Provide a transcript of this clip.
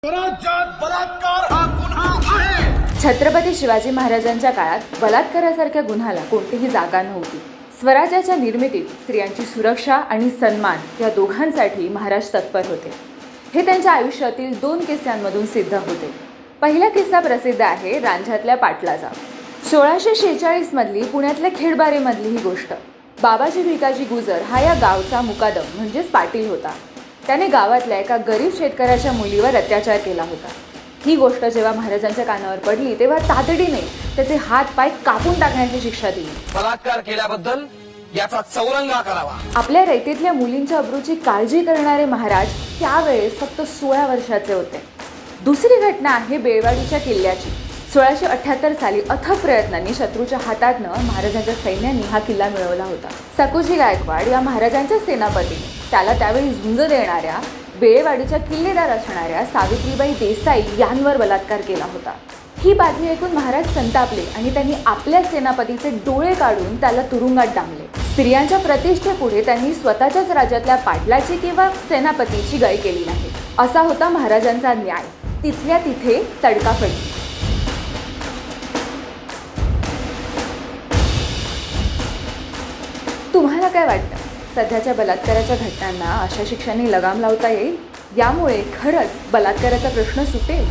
राज्यात बलात्कार हा गुन्हा आहे। छत्रपती शिवाजी महाराजांच्या काळात बलात्कारासारख्या गुन्ह्याला कोणतीही जागा नव्हती। स्वराज्याच्या निर्मितीत स्त्रियांची सुरक्षा आणि सन्मान या दोघांसाठी महाराज तत्पर होते। हे त्यांच्या आयुष्यातील 2 किस्स्यांमधून सिद्ध होते। पहिला किस्सा प्रसिद्ध आहे रांझ्यातल्या पाटलाचा। 1646 मधली पुण्यातल्या खेडबारेमधली ही गोष्ट। बाबाजी भिकाजी गुजर हा या गावचा मुकादम म्हणजेच पाटील होता। त्याने गावातल्या एका गरीब शेतकऱ्याच्या मुलीवर अत्याचार केला होता। ही गोष्ट जेव्हा महाराजांच्या कानावर पडली तेव्हा तातडीने त्याचे हात पाय कापून टाकण्याची शिक्षा दिली। बलात्कार केल्याबद्दल याचा चौरंगा करावा। आपल्या रयतेतल्या मुलींच्या अब्रूची काळजी करणारे महाराज त्यावेळेस फक्त 16 वर्षाचे होते। दुसरी घटना आहे बेळवाडीच्या किल्ल्याची। 1678 साली अथक प्रयत्नांनी शत्रूच्या हातातनं महाराजांच्या सैन्याने हा किल्ला मिळवला होता। सकुजी गायकवाड या महाराजांच्या सेनापतीने त्याला त्यावेळी झुंज देणाऱ्या बेळवाडीच्या किल्लेदार असणाऱ्या सावित्रीबाई देसाई यांवर बलात्कार केला होता। ही बातमी ऐकून महाराज संतापले आणि त्यांनी आपल्या सेनापतीचे डोळे काढून त्याला तुरुंगात डांबले। स्त्रियांच्या प्रतिष्ठेपुढे त्यांनी स्वतःच्याच राज्यातल्या पाटलाची किंवा सेनापतीची गय केली नाही। असा होता महाराजांचा न्याय। तिथल्या तिथे तडकाफडकी। तुम्हाला काय वाटतं? सध्याच्या बलात्काराच्या घटनांना अशा शिक्षांनी लगाम लावता येईल? यामुळे खरंच बलात्काराचा प्रश्न सुटेल?